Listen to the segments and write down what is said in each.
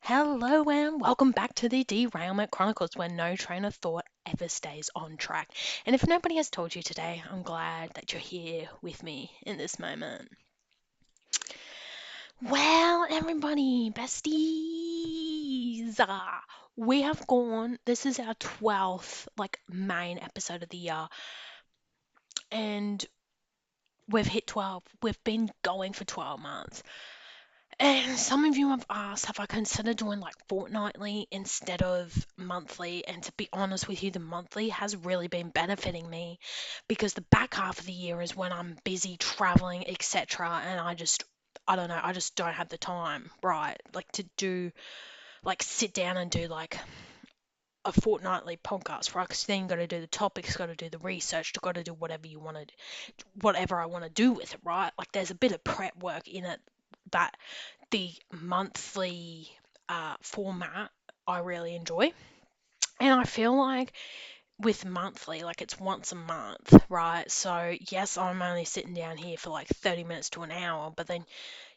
Hello and welcome back to the Derailment Chronicles, where no train of thought ever stays on track. And if nobody has told you today, I'm glad that you're here with me in this moment. Well, everybody, besties, we have gone. This is our 12th main episode of the year, and we've hit 12. We've been going for 12 months. And some of you have asked, have I considered doing like fortnightly instead of monthly? And to be honest with you, the monthly has really been benefiting me because the back half of the year is when I'm busy traveling, etc. And I don't know, I just don't have the time, right? Like to do, like sit down and do like a fortnightly podcast, right? Because then you got to do the topics, got to do the research, got to do whatever you want to, whatever I want to do with it, right? Like there's a bit of prep work in it that the monthly format I really enjoy. And I feel like with monthly, like it's once a month, right? So, yes, I'm only sitting down here for like 30 minutes to an hour, but then,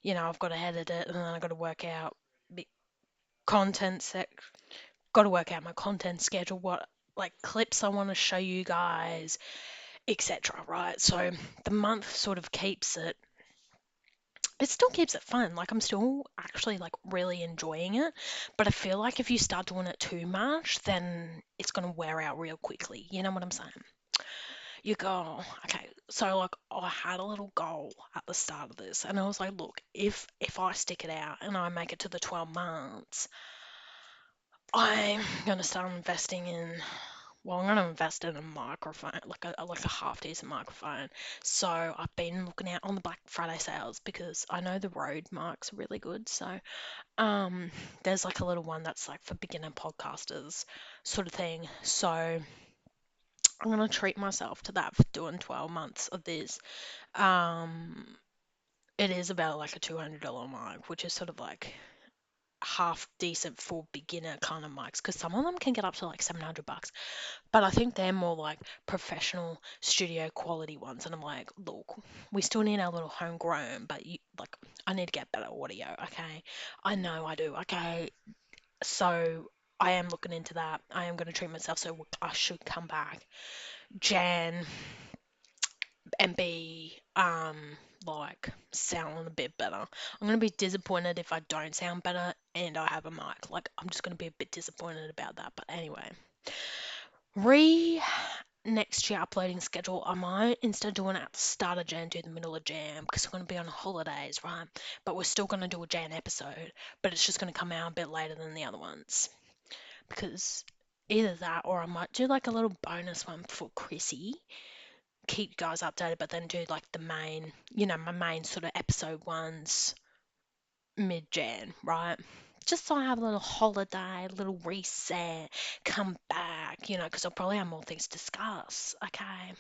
I've got to edit it and then I've got to work out the content set, got to work out my content schedule, what like clips I want to show you guys, etc., right? So, the month sort of it still keeps it fun. Like I'm still actually like really enjoying it, but I feel like if you start doing it too much, then it's gonna wear out real quickly. You know what I'm saying? You go, okay, so like I had a little goal at the start of this, and I was like, look, if I stick it out and I make it to the 12 months, I'm gonna start investing in well, I'm going to invest in a microphone, like a half decent microphone. So I've been looking out on the Black Friday sales because I know the Rode mics are really good. So there's like a little one that's like for beginner podcasters sort of thing. So I'm going to treat myself to that for doing 12 months of this. Um, it is about like a $200 mic, which is sort of like half decent for beginner kind of mics because some of them can get up to like $700. But I think they're more like professional studio quality ones. And I'm like, look, we still need our little homegrown, but I need to get better audio, okay? I know I do, okay? So I am looking into that. I am going to treat myself, so I should come back Jan and be like sound a bit better. I'm gonna be disappointed if I don't sound better and I have a mic. Like I'm just gonna be a bit disappointed about that. But anyway, re next year uploading schedule, I might instead of doing it at the start of Jan, do the middle of Jan because we're going to be on holidays, right? But we're still going to do a Jan episode, but it's just going to come out a bit later than the other ones because either that or I might do like a little bonus one for Chrissy, keep you guys updated, but then do like the main, my main sort of episode ones mid Jan, right? Just so I have a little holiday, a little reset, come back, because I'll probably have more things to discuss, okay?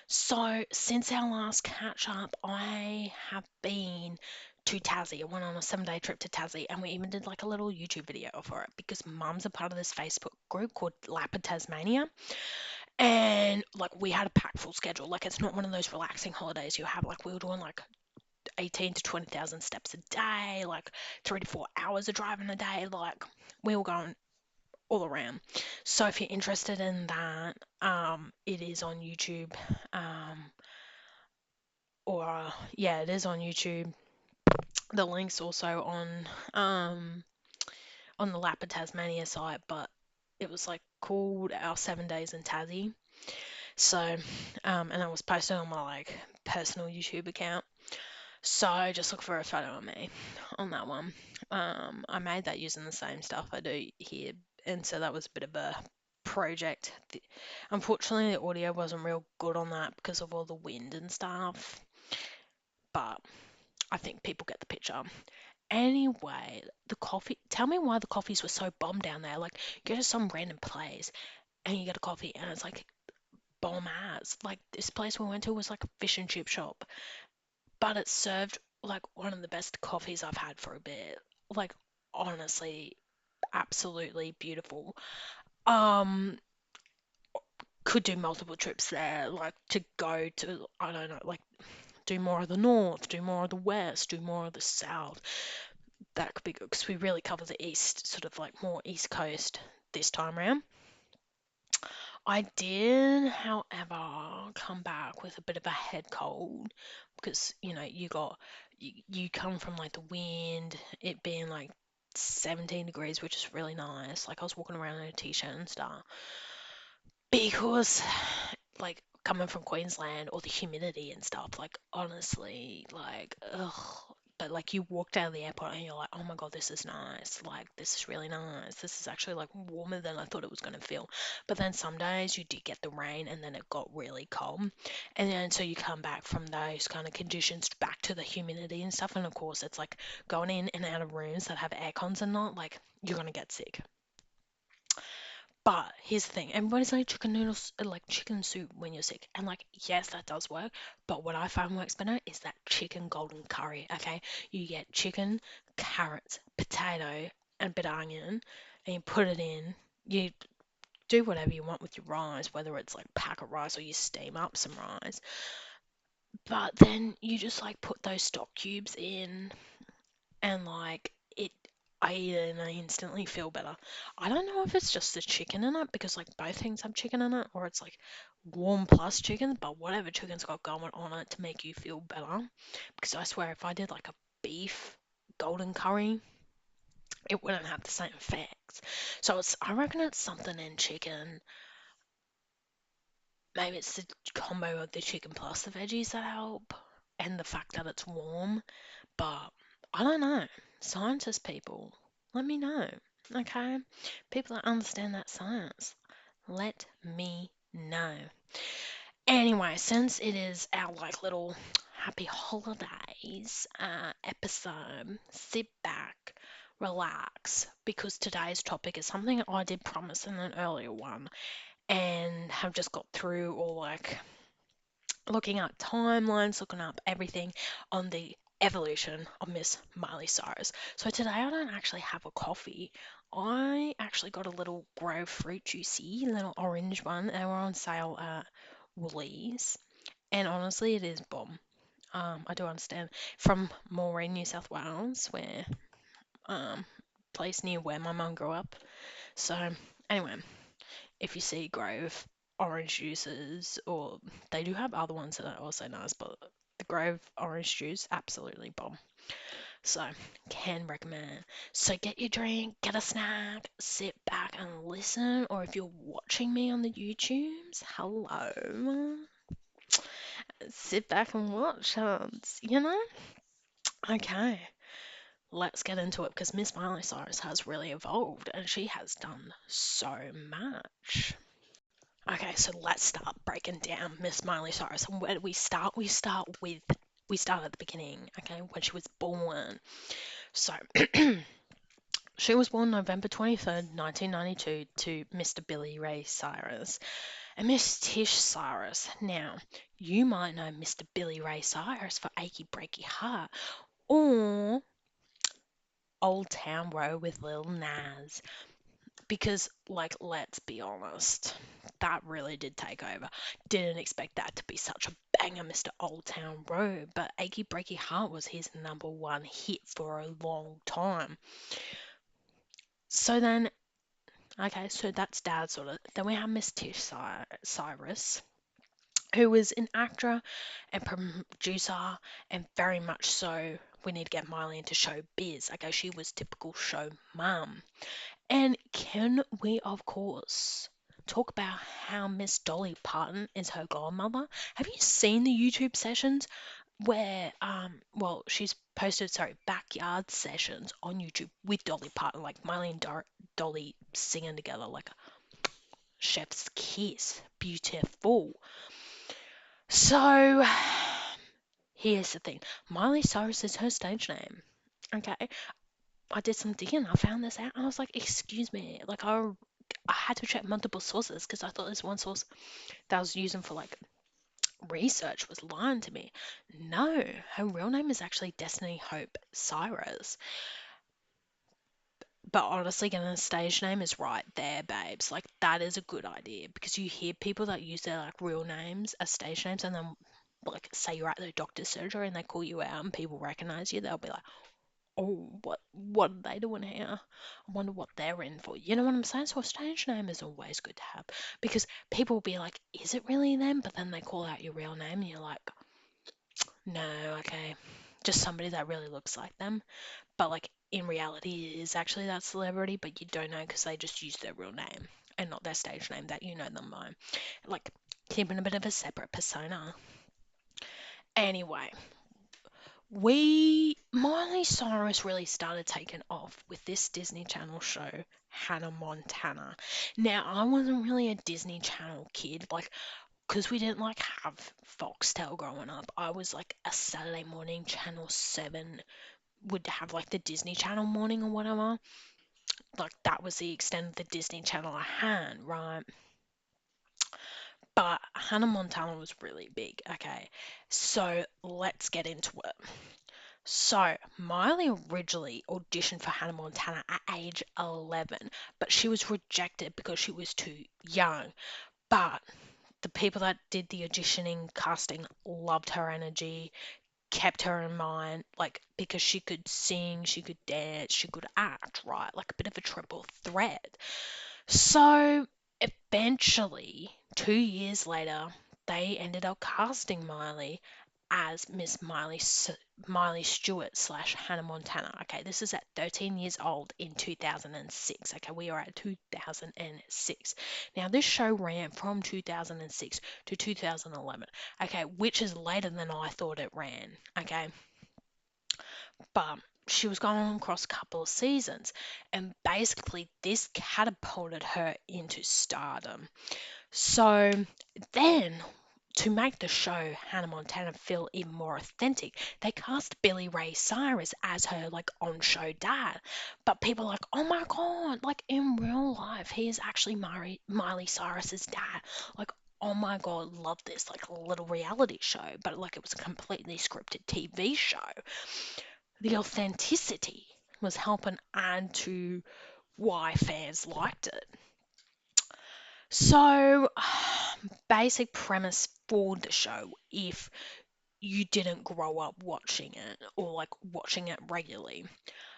So, since our last catch up, I have been to Tassie. I went on a 7-day trip to Tassie, and we even did like a little YouTube video for it because mum's a part of this Facebook group called Lappa Tasmania. And like we had a packed full schedule. Like it's not one of those relaxing holidays you have. Like we were doing like 18 to 20,000 steps a day, like 3 to 4 hours of driving a day. Like we were going all around. So if you're interested in that, it is on YouTube. Um, yeah, it is on YouTube. The link's also on the Lappa Tasmania site, but it was like called Our 7 Days in Tassie. So, and it was posted on my like personal YouTube account. So just look for a photo of me on that one. I made that using the same stuff I do here, and so that was a bit of a project. Unfortunately, the audio wasn't real good on that because of all the wind and stuff, but I think people get the picture. Anyway, the coffee. Tell me why the coffees were so bomb down there. Like, you go to some random place and you get a coffee and it's like bomb ass. Like, this place we went to was like a fish and chip shop, but it served like one of the best coffees I've had for a bit. Like, honestly, absolutely beautiful. Um, could do multiple trips there, like to go to, I don't know, like do more of the north, do more of the west, do more of the south. that could be good because we really cover the east, sort of like more east coast this time around. I did, however, come back with a bit of a head cold because you come from like the wind, it being like 17 degrees, which is really nice. Like I was walking around in a t-shirt and stuff because like coming from Queensland or the humidity and stuff, like honestly, like ugh. But like you walked out of the airport and you're like, oh my God, this is nice. Like this is really nice. This is actually like warmer than I thought it was gonna feel. But then some days you did get the rain and then it got really cold. And then so you come back from those kind of conditions back to the humidity and stuff. And of course it's like going in and out of rooms that have air cons and not, like you're gonna get sick. But here's the thing, everybody's like chicken noodles, like chicken soup when you're sick. And like, yes, that does work. But what I find works better is that chicken golden curry, okay? You get chicken, carrots, potato, and a bit of onion, and you put it in. You do whatever you want with your rice, whether it's like packet rice or you steam up some rice. But then you just like put those stock cubes in and like it I eat it and I instantly feel better. I don't know if it's just the chicken in it because like both things have chicken in it or it's like warm plus chicken, but whatever chicken's got going on it to make you feel better. Because I swear if I did like a beef golden curry, it wouldn't have the same effects. So I reckon it's something in chicken. Maybe it's the combo of the chicken plus the veggies that help and the fact that it's warm. But I don't know. Scientist people, let me know. Okay? People that understand that science, let me know. Anyway, since it is our like little happy holidays episode, sit back, relax, because today's topic is something I did promise in an earlier one and have just got through or like looking up timelines, looking up everything on the evolution of Miss Miley Cyrus. So today I don't actually have a coffee. I actually got a little grow fruit juicy, little orange one. They were on sale at Woolies, and honestly, it is bomb. I do understand from Maureen, New South Wales, where place near where my mum grew up. So anyway, if you see Grove orange juices, or they do have other ones that are also nice, but the Grove orange juice, absolutely bomb. So, can recommend. So, get your drink, get a snack, sit back and listen, or if you're watching me on the YouTubes, hello, sit back and watch us. Okay, let's get into it because Miss Miley Cyrus has really evolved and she has done so much. Okay, so let's start breaking down Miss Miley Cyrus. And where do we start? We start at the beginning, okay, when she was born. So she was born November 23rd, 1992 to Mr. Billy Ray Cyrus and Miss Tish Cyrus. Now, you might know Mr. Billy Ray Cyrus for Achy Breaky Heart or Old Town Road with Lil Nas. Because, like, let's be honest, that really did take over. Didn't expect that to be such a banger, Mr. Old Town Road, but Achy Breaky Heart was his number one hit for a long time. So then, okay, so that's Dad sort of. Then we have Miss Tish Cyrus, who was an actor and producer, and very much so. We need to get Miley into show biz. Okay, she was typical show mum. And can we, of course, talk about how Miss Dolly Parton is her godmother? Have you seen the YouTube sessions where, well, she's posted, sorry, backyard sessions on YouTube with Dolly Parton, like Miley and Dolly singing together like a chef's kiss. Beautiful. So, here's the thing Miley Cyrus is her stage name. Okay, I did some digging. I found this out. And I was like, excuse me. Like, I had to check multiple sources because I thought this one source that I was using for like research was lying to me. No, her real name is actually Destiny Hope Cyrus. But honestly, getting a stage name is right there, babes. Like, that is a good idea because you hear people that use their like real names as stage names and then like say you're at the doctor's surgery and they call you out and people recognize you, they'll be like, oh, what are they doing here? I wonder what they're in for. You know what I'm saying? So a stage name is always good to have because people will be like, is it really them? But then they call out your real name and you're like, no, okay, just somebody that really looks like them. But like in reality, it is actually that celebrity, but you don't know because they just use their real name and not their stage name that you know them by. Like keeping a bit of a separate persona. Anyway, we Miley Cyrus really started taking off with this Disney Channel show, Hannah Montana. Now, I wasn't really a Disney Channel kid, like, because we didn't like have Foxtel growing up. I was like a Saturday morning Channel 7 would have like the Disney Channel morning or whatever. Like that was the extent of the Disney Channel I had, right? But Hannah Montana was really big, okay? So let's get into it. So, Miley originally auditioned for Hannah Montana at age 11, but she was rejected because she was too young. But the people that did the auditioning casting loved her energy, kept her in mind, like because she could sing, she could dance, she could act, right? Like a bit of a triple threat. So eventually, 2 years later, they ended up casting Miley as Miley Stewart slash Hannah Montana. Okay, this is at 13 years old in 2006. Okay, we are at 2006. Now, this show ran from 2006 to 2011. Okay, which is later than I thought it ran. Okay, but she was going across a couple of seasons, and basically this catapulted her into stardom. So then, to make the show Hannah Montana feel even more authentic, they cast Billy Ray Cyrus as her like on-show dad. But people are like, oh my god, like in real life, he is actually Miley Cyrus's dad. Like, oh my god, love this like little reality show, but like it was a completely scripted TV show. The authenticity was helping add to why fans liked it. So, basic premise for the show, if you didn't grow up watching it or like watching it regularly,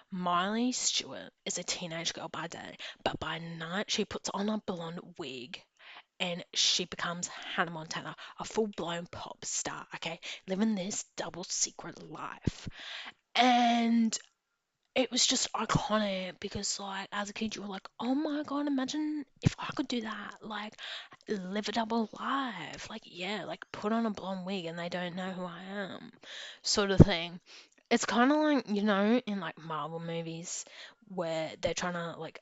Miley Stewart is a teenage girl by day, but by night she puts on a blonde wig and she becomes Hannah Montana, a full blown pop star, okay, living this double secret life. And it was just iconic because like as a kid you were like, oh my god, imagine if I could do that, like live a double life, like yeah, like put on a blonde wig and they don't know who I am, sort of thing. It's kind of like, in like Marvel movies where they're trying to like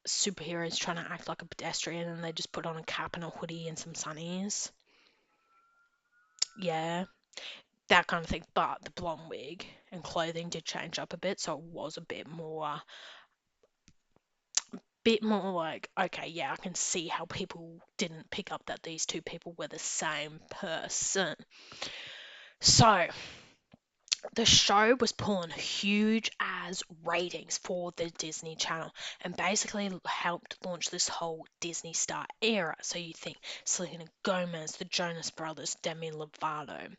superheroes trying to act like a pedestrian and they just put on a cap and a hoodie and some sunnies. Yeah, that kind of thing. But the blonde wig and clothing did change up a bit, so it was a bit more like, okay, yeah, I can see how people didn't pick up that these two people were the same person. So, the show was pulling huge as ratings for the Disney Channel and basically helped launch this whole Disney Star era. So, you think Selena Gomez, the Jonas Brothers, Demi Lovato,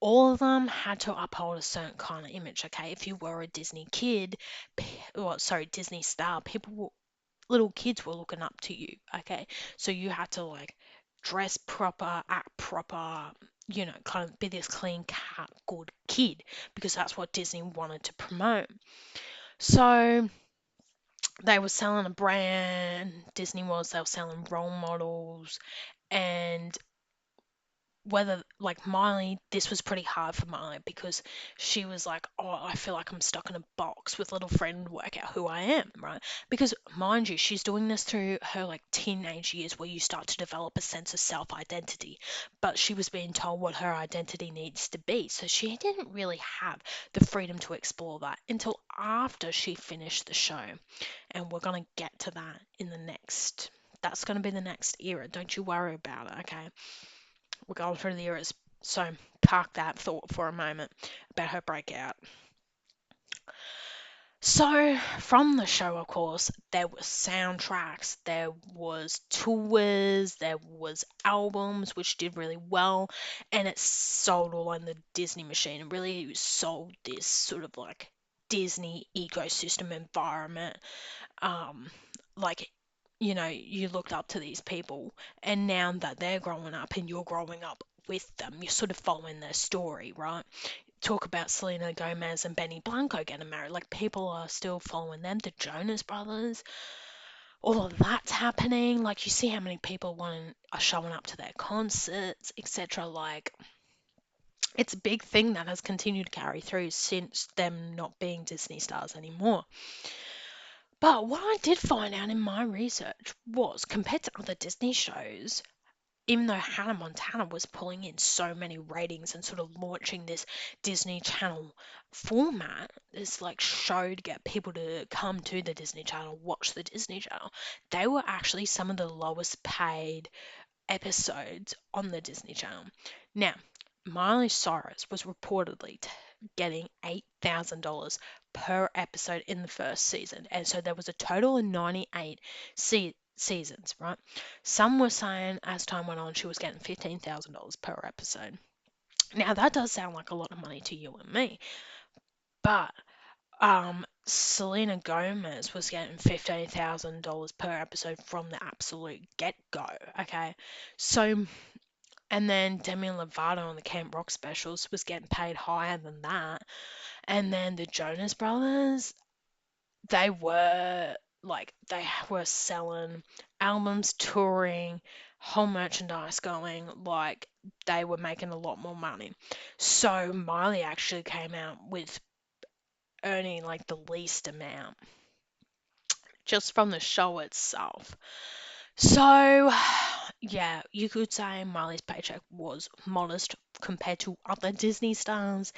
all of them had to uphold a certain kind of image, okay? If you were a Disney kid, Disney star, little kids were looking up to you, okay? So you had to like dress proper, act proper, kind of be this clean cut, good kid because that's what Disney wanted to promote. So they were selling a brand, they were selling role models, and whether like Miley, this was pretty hard for Miley because she was like, oh, I feel like I'm stuck in a box with little friend work out who I am, right? Because mind you, she's doing this through her like teenage years where you start to develop a sense of self-identity, but she was being told what her identity needs to be, so she didn't really have the freedom to explore that until after she finished the show, and we're gonna get to that in the next. That's going to be the next era. Don't you worry about it, okay? We're going through the eras. So park that thought for a moment about her breakout. So from the show, of course, there were soundtracks, there was tours, there was albums which did really well, and it sold all on the Disney machine. It really sold this sort of like Disney ecosystem environment. Um, like, you looked up to these people, and now that they're growing up and you're growing up with them, you're sort of following their story, right? Talk about Selena Gomez and Benny Blanco getting married. Like, people are still following them, the Jonas Brothers, all of that's happening. Like, you see how many people are showing up to their concerts, etc. Like, it's a big thing that has continued to carry through since them not being Disney stars anymore. But what I did find out in my research was, compared to other Disney shows, even though Hannah Montana was pulling in so many ratings and sort of launching this Disney Channel format, this like show to get people to come to the Disney Channel, watch the Disney Channel, they were actually some of the lowest paid episodes on the Disney Channel. Now, Miley Cyrus was reportedly getting $8,000 per episode in the first season, and so there was a total of 98 seasons, right? Some were saying as time went on she was getting $15,000 per episode. Now that does sound like a lot of money to you and me, but Selena Gomez was getting $15,000 per episode from the absolute get-go, okay? So, and then Demi Lovato on the Camp Rock specials was getting paid higher than that. And then the Jonas Brothers, they were they were selling albums, touring, whole merchandise going, like they were making a lot more money. So Miley actually came out with earning like the least amount just from the show itself. So, yeah, you could say Miley's paycheck was modest compared to other Disney stars,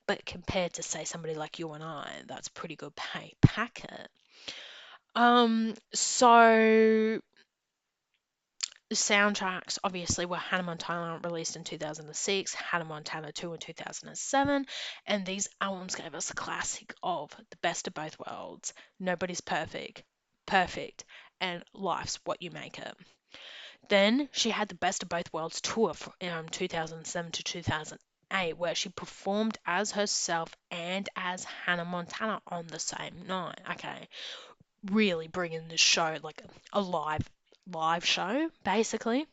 but compared to, say, somebody like you and I, that's a pretty good pay packet. So the soundtracks obviously were Hannah Montana, released in 2006, Hannah Montana 2 in 2007, and these albums gave us a classic of The Best of Both Worlds, Nobody's Perfect, Perfect, and Life's What You Make It. Then she had the Best of Both Worlds tour from 2007 to 2008, where she performed as herself and as Hannah Montana on the same night. Okay, really bringing the show like a live show, basically.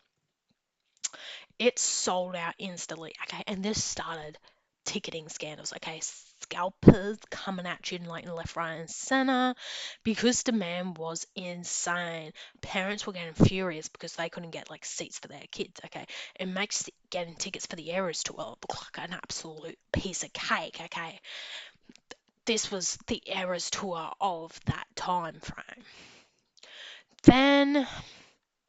It sold out instantly. Okay, and this started ticketing scandals. Okay, scalpers coming at you like left, right, and center because demand was insane. Parents were getting furious because they couldn't get like seats for their kids. Okay, it makes getting tickets for the Eras tour look like an absolute piece of cake. Okay, this was the Eras tour of that time frame. Then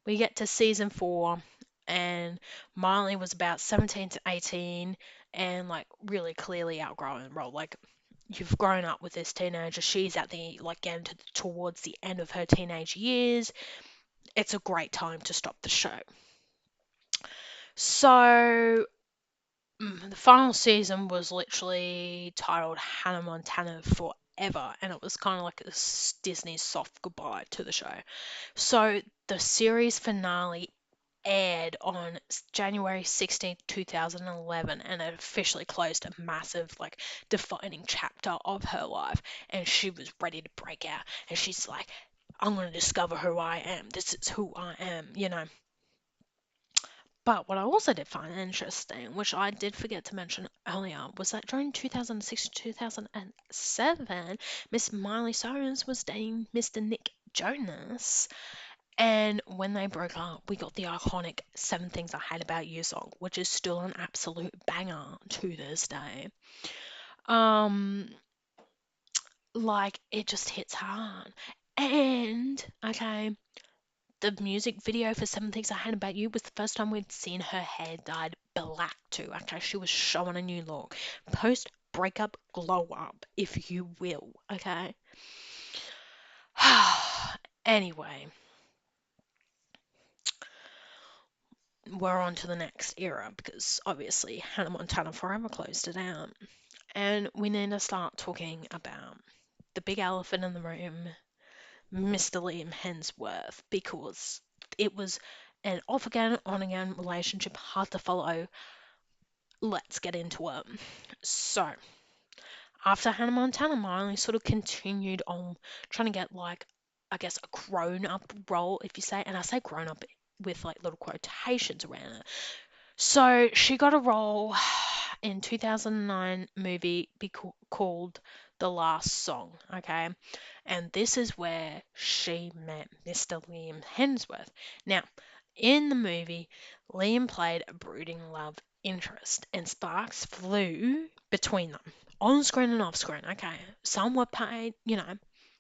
we get to season 4, and Miley was about 17 to 18 and like really clearly outgrowing the role. Like, you've grown up with this teenager. She's at the like getting towards the end of her teenage years. It's a great time to stop the show. So the final season was literally titled Hannah Montana Forever, and it was kind of like a Disney soft goodbye to the show. So the series finale aired on January 16th, 2011, and it officially closed a massive, like, defining chapter of her life. And she was ready to break out. And she's like, I'm going to discover who I am. This is who I am. But what I also did find interesting, which I did forget to mention earlier, was that during 2006 to 2007, Miss Miley Cyrus was dating Mr. Nick Jonas. And when they broke up, we got the iconic Seven Things I Hate About You song, which is still an absolute banger to this day. Um, like, it just hits hard. And, okay, the music video for Seven Things I Hate About You was the first time we'd seen her hair dyed black too. Okay, she was showing a new look. Post breakup glow up, if you will. Okay. Anyway, we're on to the next era because obviously Hannah Montana Forever closed it out. And we need to start talking about the big elephant in the room, Mr. Liam Hemsworth, because it was an off again, on again relationship, hard to follow. Let's get into it. So, after Hannah Montana, Miley sort of continued on trying to get like, I guess, a grown up role, if you say, and I say grown up with like little quotations around it. So she got a role in 2009 movie called The Last Song, okay? And this is where she met Mr. Liam Hemsworth. Now, in the movie, Liam played a brooding love interest, and sparks flew between them, on screen and off screen. Okay, some were paid,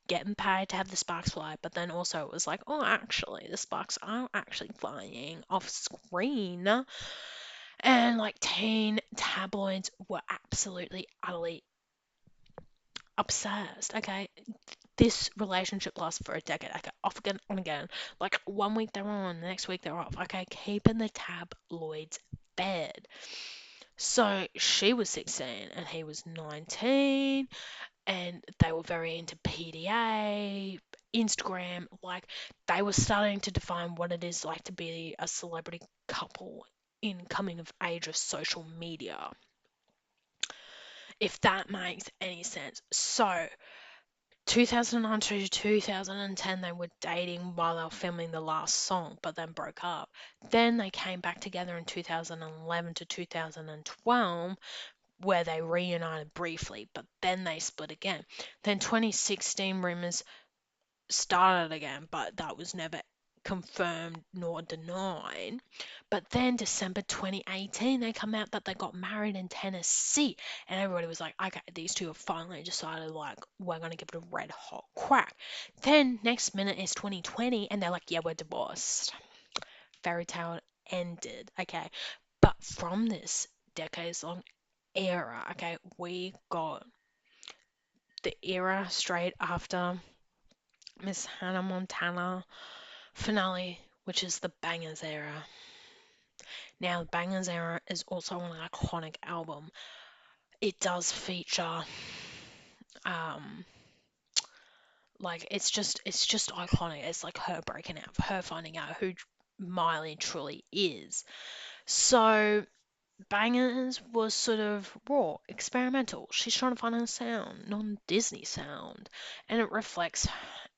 getting paid to have the sparks fly, but then also it was like, oh, actually, the sparks are actually flying off screen. And like teen tabloids were absolutely, utterly obsessed. Okay, this relationship lasted for a decade. Okay, off again, on again. Like one week they're on, the next week they're off. Okay, keeping the tabloids fed. So she was 16 and he was 19, and they were very into PDA, Instagram. Like they were starting to define what it is like to be a celebrity couple in coming of age of social media, if that makes any sense. So 2009 to 2010, they were dating while they were filming the last song, but then broke up. Then they came back together in 2011 to 2012, where they reunited briefly, but then they split again. Then 2016 rumors started again, but that was never confirmed nor denied. But then December 2018, they come out that they got married in Tennessee, and everybody was like, okay, these two have finally decided, like, we're going to give it a red hot crack. Then next minute is 2020, and they're like, yeah, we're divorced. Fairy tale ended, okay? But from this decades long era, okay, we got the era straight after Miss Hannah Montana finale, which is the Bangers era. Now, the Bangers era is also an iconic album. It does feature, um, like it's just iconic. It's like her breaking out, her finding out who Miley truly is. So Bangers was sort of raw, experimental. She's trying to find her sound, non-Disney sound, and it reflects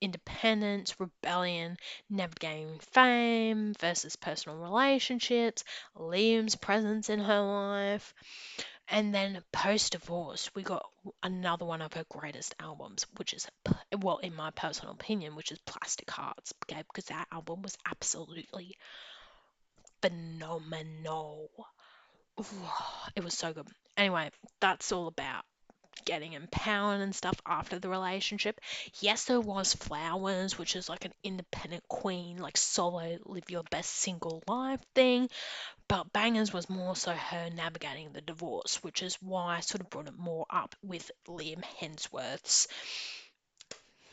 independence, rebellion, navigating fame versus personal relationships, Liam's presence in her life, and then post-divorce, we got another one of her greatest albums, which is, well, in my personal opinion, which is Plastic Hearts, okay, because that album was absolutely phenomenal. It was so good. Anyway, that's all about getting empowered and stuff after the relationship. Yes, there was Flowers, which is like an independent queen, like solo, live your best single life thing. But Bangers was more so her navigating the divorce, which is why I sort of brought it more up with Liam Hemsworth's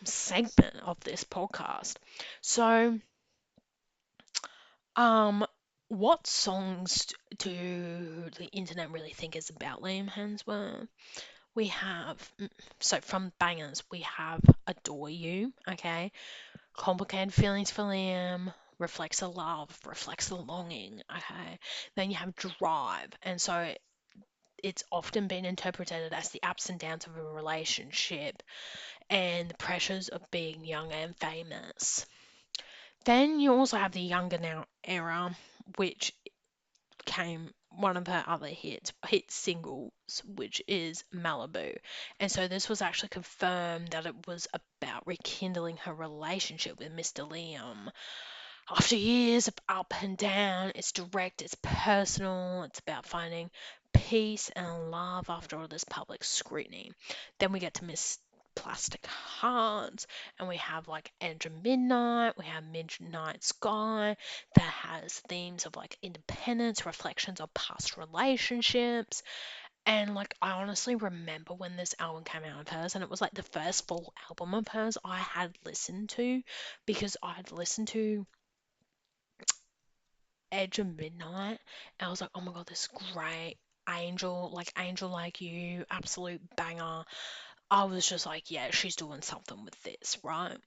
segment of this podcast. So, um, what songs do the internet really think is about Liam Hemsworth? We have, so from Bangers, we have Adore You, okay? Complicated Feelings for Liam, Reflects the Love, Reflects the Longing, okay? Then you have Drive, and so it's often been interpreted as the ups and downs of a relationship and the pressures of being young and famous. Then you also have the Younger Now era, which came one of her other hit singles, which is Malibu. And so this was actually confirmed that it was about rekindling her relationship with Mr. Liam. After years of up and down, it's direct, it's personal, it's about finding peace and love after all this public scrutiny. Then we get to Miss Plastic Hearts, and we have like Edge of Midnight, we have Midnight Sky that has themes of like independence, reflections of past relationships. And like, I honestly remember when this album came out of hers, and it was like the first full album of hers I had listened to, because I had listened to Edge of Midnight, and I was like, oh my god, this is great. Angel Like You, absolute banger. I was just like, yeah, she's doing something with this, right?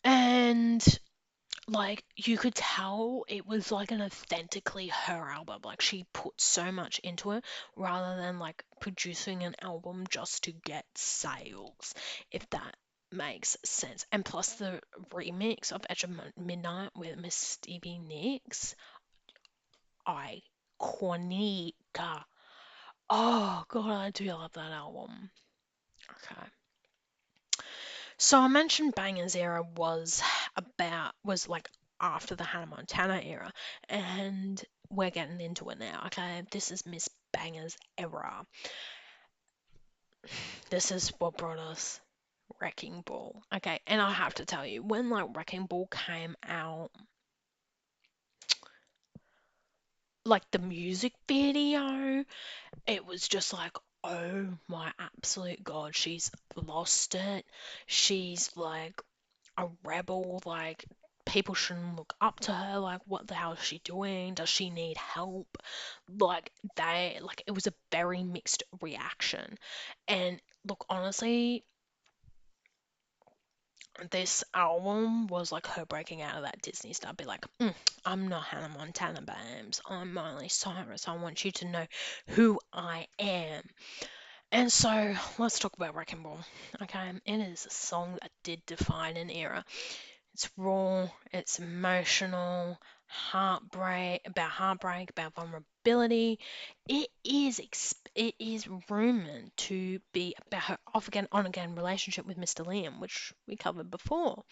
And Like you could tell it was like an authentically her album. Like she put so much into it rather than like producing an album just to get sales, if that makes sense. And plus the remix of Edge of Midnight with Miss Stevie Nicks, iconic. Oh god, I do love that album. Okay. So I mentioned Banger's era was like after the Hannah Montana era, and we're getting into it now. Okay, this is Miss Banger's era. This is what brought us Wrecking Ball. Okay, and I have to tell you, when like Wrecking Ball came out, like the music video, it was just like, oh my absolute god, she's lost it. She's like a rebel, like people shouldn't look up to her, like what the hell is she doing? Does she need help? Like it was a very mixed reaction. And look, honestly, this album was like her breaking out of that Disney stuff. Be like, I'm not Hannah Montana, babes. I'm Miley Cyrus. I want you to know who I am. And so let's talk about Wrecking Ball. Okay, it is a song that did define an era. It's raw, it's emotional, heartbreak, about vulnerability. It is rumored to be about her off again, on again relationship with Mr. Liam, which we covered before.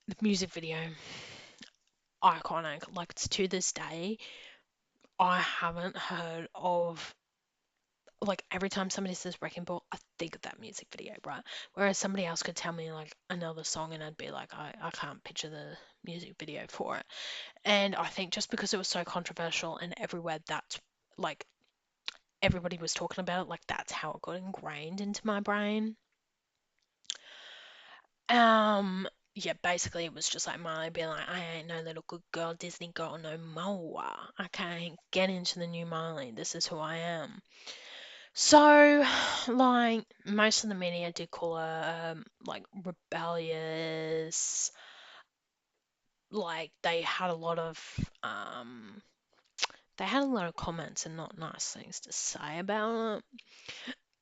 The music video, iconic. Like it's to this day, I haven't heard of like every time somebody says Wrecking Ball, I think of that music video, right? Whereas somebody else could tell me like another song and I'd be like, I can't picture the music video for it. And I think just because it was so controversial and everywhere that's like everybody was talking about it, like that's how it got ingrained into my brain. Um, yeah, basically it was just like Miley being like, I ain't no little good girl, Disney girl no more. I can't get into the new Miley. This is who I am. So, like, most of the media did call her like rebellious. Like, they had a lot of comments and not nice things to say about it.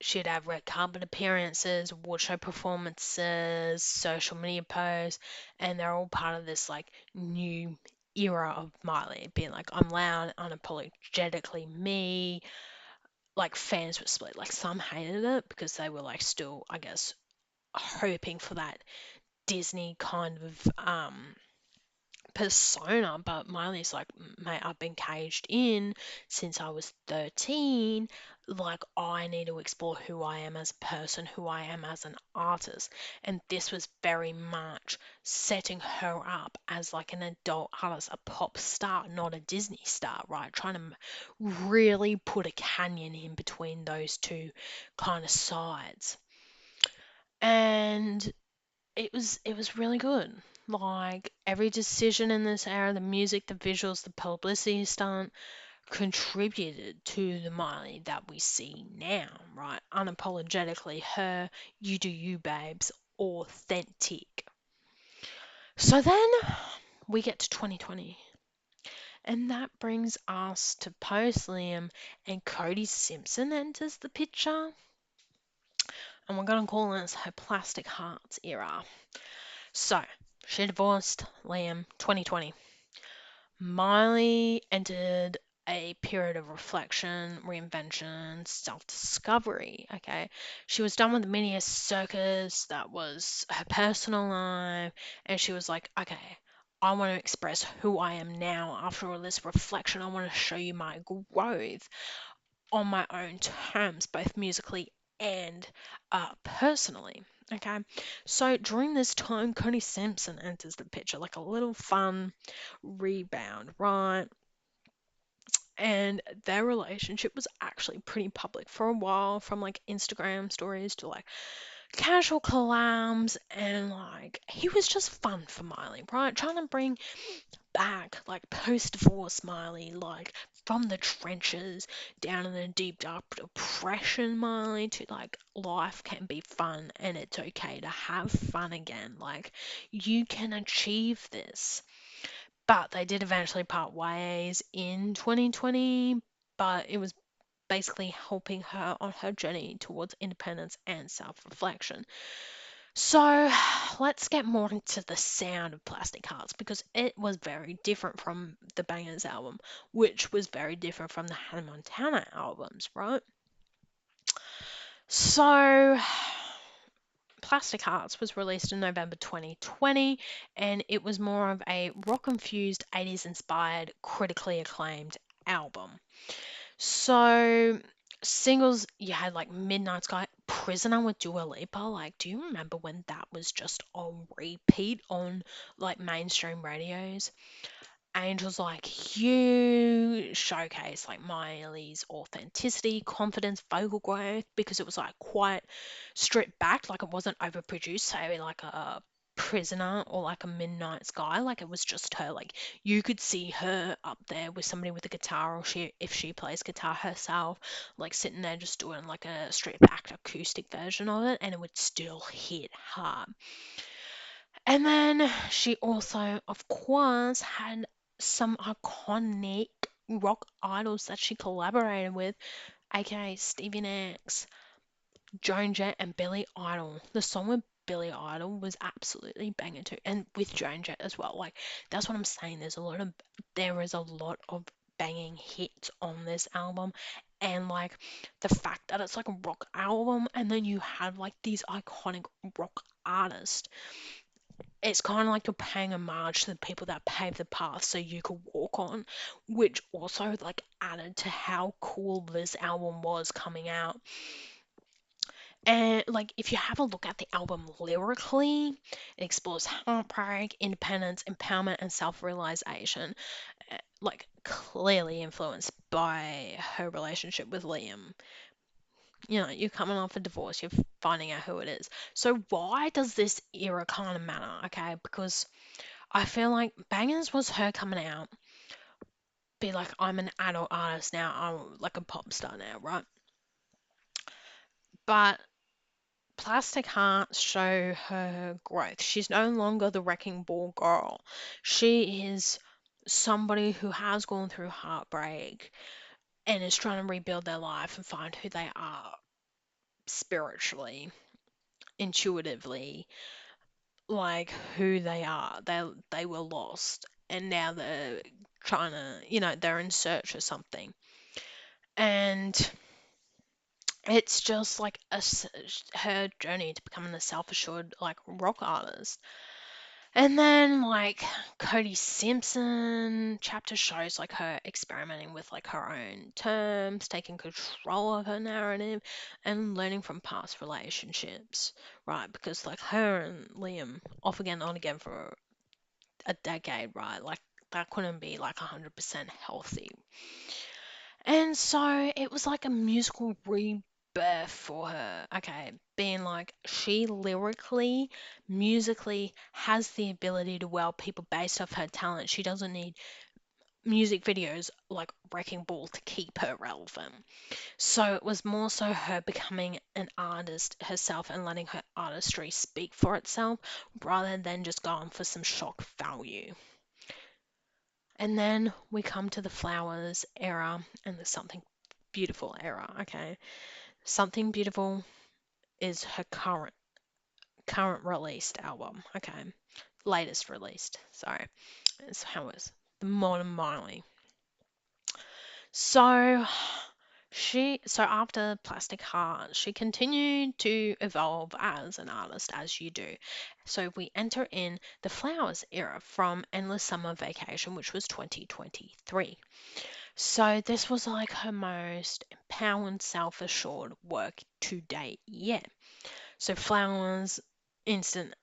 She'd have red carpet appearances, award show performances, social media posts, and they're all part of this like new era of Miley being like, I'm loud, unapologetically me. Like fans were split. Like some hated it because they were like still, I guess, hoping for that Disney kind of persona, but Miley's like, mate, I've been caged in since I was 13. Like, I need to explore who I am as a person, who I am as an artist. And this was very much setting her up as like an adult artist, a pop star, not a Disney star, right? Trying to really put a canyon in between those two kind of sides. And it was really good. Like every decision in this era, the music, the visuals, the publicity stunt contributed to the Miley that we see now, right? Unapologetically her, you do you, babes, authentic. So then we get to 2020, and that brings us to post Liam and Cody Simpson enters the picture, and we're gonna call this her plastic hearts era. So, she divorced Liam 2020. Miley entered a period of reflection, reinvention, self discovery. Okay. She was done with the media circus, that was her personal life, and she was like, okay, I want to express who I am now after all this reflection. I want to show you my growth on my own terms, both musically and personally. Okay, so during this time, Cody Simpson enters the picture like a little fun rebound, right? And their relationship was actually pretty public for a while, from like Instagram stories to like casual collabs, and like he was just fun for Miley, right? Trying to bring back, like post-divorce Miley, like from the trenches down in the deep dark depression Miley to like life can be fun and it's okay to have fun again. Like you can achieve this. But they did eventually part ways in 2020, but it was basically helping her on her journey towards independence and self-reflection. So let's get more into the sound of Plastic Hearts because it was very different from the Bangers album, which was very different from the Hannah Montana albums, right? So Plastic Hearts was released in November 2020 and it was more of a rock infused 80s inspired, critically acclaimed album. So singles, you had like Midnight Sky, Prisoner with Dua Lipa. Like, do you remember when that was just on repeat on like mainstream radios? Angels Like You showcase like Miley's authenticity, confidence, vocal growth because it was like quite stripped back, like it wasn't overproduced, say like a Prisoner or like a Midnight Sky, like it was just her. Like you could see her up there with somebody with a guitar, or she if she plays guitar herself, like sitting there just doing like a stripped back acoustic version of it, and it would still hit hard. And then she also, of course, had some iconic rock idols that she collaborated with, aka Stevie Nicks, Joan Jett, and Billy Idol. The song with Billy Idol was absolutely banging too, and with Joan Jett as well. Like that's what I'm saying. There is a lot of banging hits on this album, and like the fact that it's like a rock album, and then you have like these iconic rock artists, it's kind of like you're paying homage to the people that paved the path so you could walk on, which also like added to how cool this album was coming out. And like if you have a look at the album lyrically, it explores heartbreak, independence, empowerment, and self-realization, like clearly influenced by her relationship with Liam. You know, you're coming off a divorce, you're finding out who it is. So why does this era kind of matter? Okay, because I feel like Bangers was her coming out, be like, I'm an adult artist now, I'm like a pop star now, right? But Plastic Hearts show her growth. She's no longer the wrecking ball girl. She is somebody who has gone through heartbreak and is trying to rebuild their life and find who they are spiritually, intuitively, like who they are. They were lost and now they're trying to, they're in search of something. And it's just like her journey to becoming a self-assured like rock artist. And then like Cody Simpson chapter shows like her experimenting with like her own terms, taking control of her narrative, and learning from past relationships, right? Because like her and Liam off again on again for a decade, right? Like that couldn't be like 100% healthy. And so it was like a musical rebirth for her. Okay, being like she lyrically, musically has the ability to wow people based off her talent. She doesn't need music videos like Wrecking Ball to keep her relevant. So it was more so her becoming an artist herself and letting her artistry speak for itself rather than just going for some shock value. And then we come to the Flowers era and the Something Beautiful era, okay? Something Beautiful is her current released album, okay? Latest released, sorry. It's how it's the modern Miley. So so after Plastic Heart, she continued to evolve as an artist as you do. So we enter in the Flowers era from Endless Summer Vacation, which was 2023. So this was like her most empowered, self-assured work to date yet. So Flowers, instant,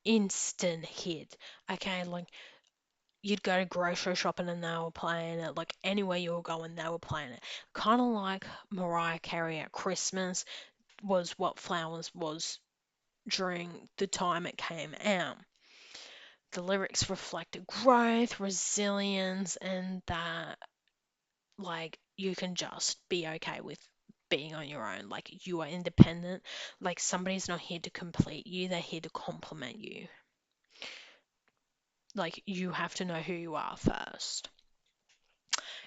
instant hit. Okay, like you'd go to grocery shopping and they were playing it. Like anywhere you were going, they were playing it. Kind of like Mariah Carey at Christmas was what Flowers was during the time it came out. The lyrics reflect growth, resilience, and that like you can just be okay with being on your own. Like you are independent. Like somebody's not here to complete you, they're here to complement you. Like you have to know who you are first.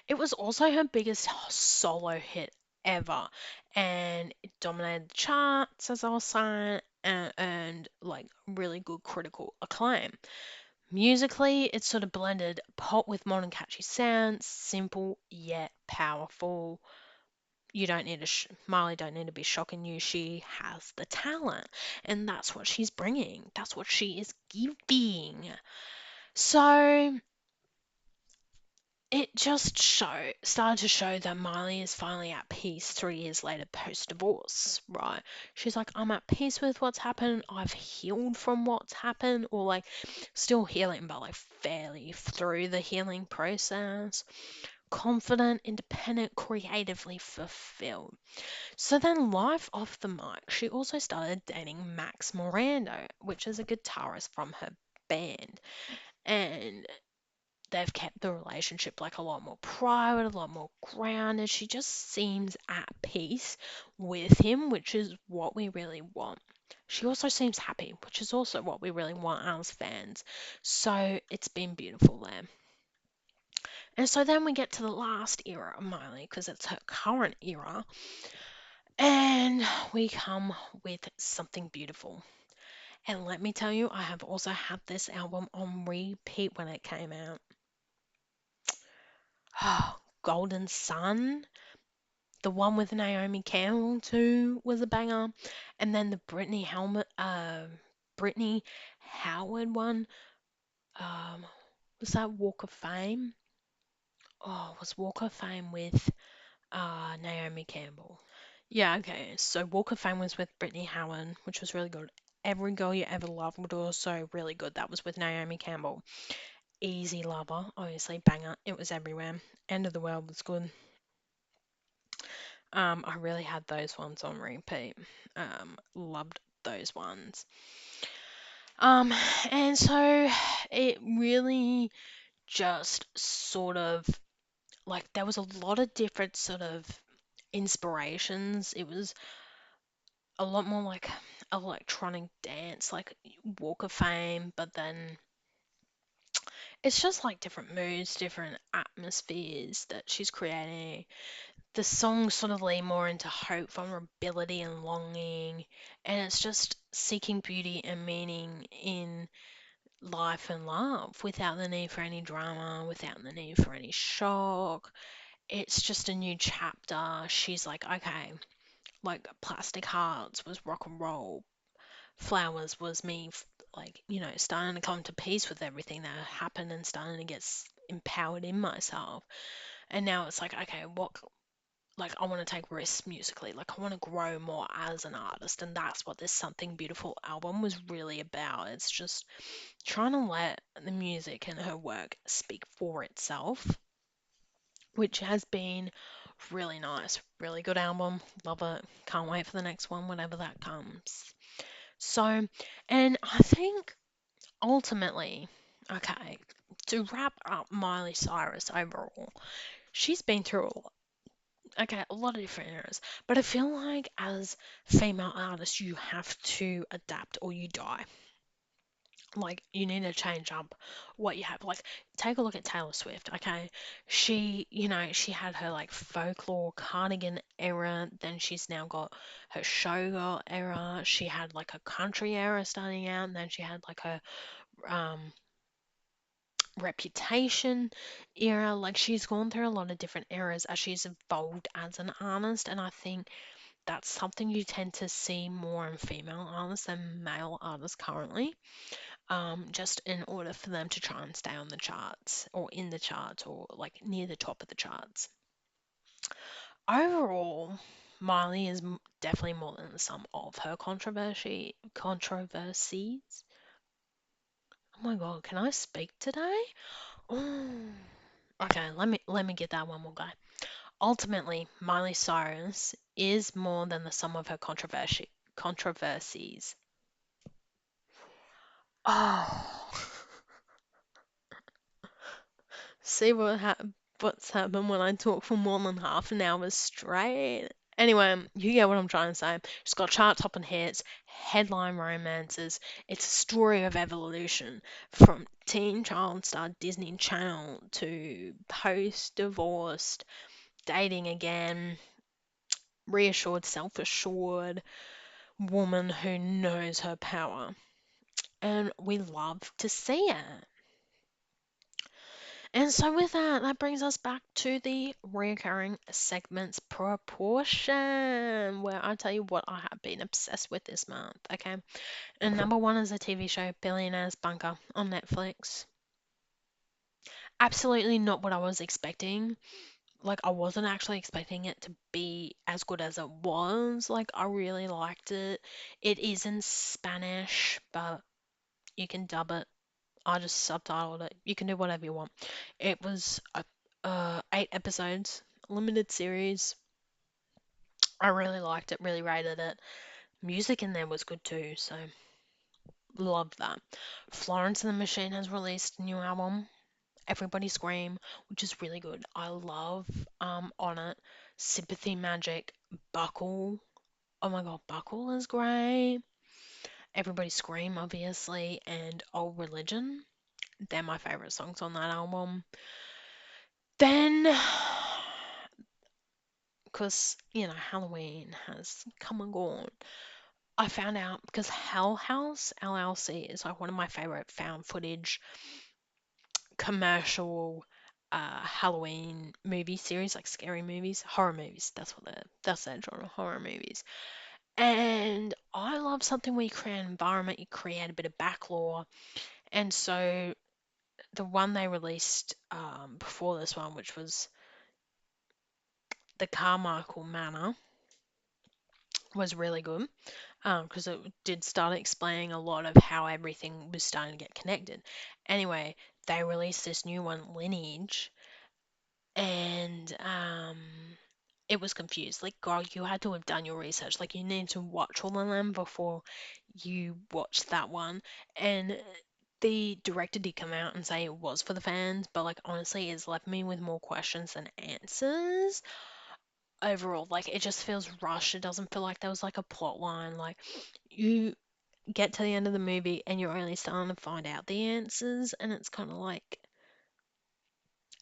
It was also her biggest solo hit ever, and it dominated the charts, as I was saying, and earned like really good critical acclaim. Musically, it sort of blended pop with modern catchy sounds, simple yet powerful. You don't need to, Miley don't need to be shocking you. She has the talent, and that's what she's bringing. That's what she is giving. So it just started to show that Miley is finally at peace 3 years later post divorce, right? She's like, I'm at peace with what's happened. I've healed from what's happened, or like still healing, but like fairly through the healing process. Confident, independent, creatively fulfilled. So then, life off the mic, she also started dating Max Morando, which is a guitarist from her band. And they've kept the relationship like a lot more private, a lot more grounded. She just seems at peace with him, which is what we really want. She also seems happy, which is also what we really want as fans. So it's been beautiful there. And so then we get to the last era of Miley, because it's her current era, and we come with something beautiful. And let me tell you, I have also had this album on repeat when it came out. Golden Sun, the one with Naomi Campbell too was a banger, and then the Brittany Howard one, um, was that Walk of Fame? Oh, was Walk of Fame with Naomi Campbell? Yeah, okay. So Walk of Fame was with Brittany Howard, which was really good. Every Girl You Ever Loved was also really good. That was with Naomi Campbell. Easy Lover, obviously banger. It was everywhere. End of the World was good. I really had those ones on repeat. Loved those ones. Um, and so it really just sort of like there was a lot of different sort of inspirations. It was a lot more like electronic dance, like Walk of Fame, but then it's just like different moods, different atmospheres that she's creating. The songs sort of lean more into hope, vulnerability, and longing, and it's just seeking beauty and meaning in life and love without the need for any drama, without the need for any shock. It's just a new chapter. She's like, okay, like Plastic Hearts was rock and roll, Flowers was me, like, starting to come to peace with everything that happened and starting to get empowered in myself. And now it's like, okay, like I want to take risks musically. Like I want to grow more as an artist, and that's what this Something Beautiful album was really about. It's just trying to let the music and her work speak for itself, which has been really nice. Really good album. Love it. Can't wait for the next one whenever that comes. So, and I think ultimately, okay, to wrap up Miley Cyrus overall, she's been through a lot of different eras, but I feel like as female artists, you have to adapt or you die. Like, you need to change up what you have. Like, take a look at Taylor Swift, okay? She had her like folklore cardigan era, then she's now got her showgirl era. She had like a country era starting out, and then she had like her um reputation era. Like, she's gone through a lot of different eras as she's evolved as an artist, and I think that's something you tend to see more in female artists than male artists currently, just in order for them to try and stay on the charts or in the charts or like near the top of the charts. Overall, Miley is definitely more than the sum of her controversies. Oh my god, can I speak today? Oh. Okay, let me get that one more guy. Ultimately, Miley Cyrus is more than the sum of her controversies. Oh. see what's happened when I talk for more than half an hour straight. Anyway, you get what I'm trying to say. It's got chart-topping hits, headline romances. It's a story of evolution from teen child star Disney Channel to post-divorced, dating again, reassured, self-assured woman who knows her power. And we love to see it. And so, with that, that brings us back to the recurring segments proportion, where I tell you what I have been obsessed with this month. Okay, and number one is a TV show, Billionaire's Bunker on Netflix. Absolutely not what I was expecting. Like, I wasn't actually expecting it to be as good as it was. Like, I really liked it. It is in Spanish, but you can dub it. I just subtitled it. You can do whatever you want. It was 8 episodes, limited series. I really liked it, really rated it. Music in there was good too, so love that. Florence and the Machine has released a new album, Everybody Scream, which is really good. I love On It, Sympathy Magic, Buckle. Oh my god, Buckle is great. Everybody Scream, obviously, and Old Religion. They're my favorite songs on that album. Then, because, Halloween has come and gone, I found out because Hell House LLC is like one of my favorite found footage commercial Halloween movie series, like scary movies, horror movies. That's their genre, horror movies. And I love something where you create an environment, you create a bit of backlore. And so the one they released before this one, which was the Carmichael Manor, was really good because it did start explaining a lot of how everything was starting to get connected. Anyway, they released this new one, Lineage, and it was confused. Like, God, you had to have done your research. Like, you need to watch all of them before you watch that one. And the director did come out and say it was for the fans, but like honestly, it's left me with more questions than answers overall. Like, it just feels rushed. It doesn't feel like there was like a plot line. Like, you get to the end of the movie and you're only starting to find out the answers, and it's kind of like,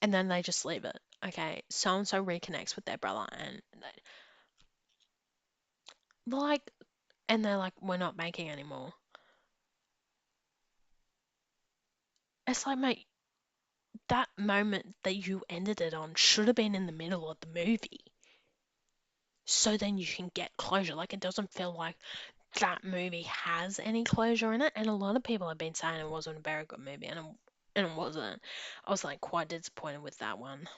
and then they just leave it. Okay, so and so reconnects with their brother, and like, and they're like, we're not making anymore. It's like, mate, that moment that you ended it on should have been in the middle of the movie. So then you can get closure. Like, it doesn't feel like that movie has any closure in it, and a lot of people have been saying it wasn't a very good movie, and it wasn't. I was like quite disappointed with that one.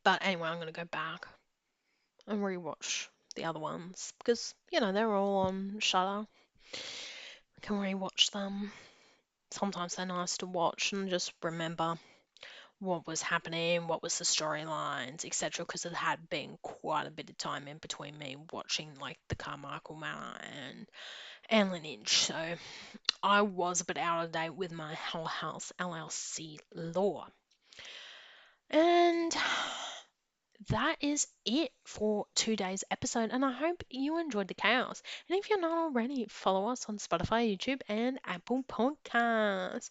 But anyway, I'm gonna go back and rewatch the other ones because they're all on Shudder. I can rewatch them. Sometimes they're nice to watch and just remember what was happening, what was the storylines, etc. Because it had been quite a bit of time in between me watching like the Carmichael Manor and Lineage, so I was a bit out of date with my Whole House LLC lore. And that is it for today's episode, and I hope you enjoyed the chaos. And if you're not already, follow us on Spotify, YouTube, and Apple Podcasts.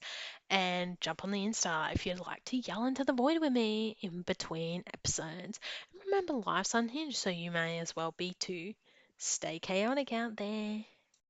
And jump on the Insta if you'd like to yell into the void with me in between episodes. And remember, life's unhinged, so you may as well be too. Stay chaotic out there.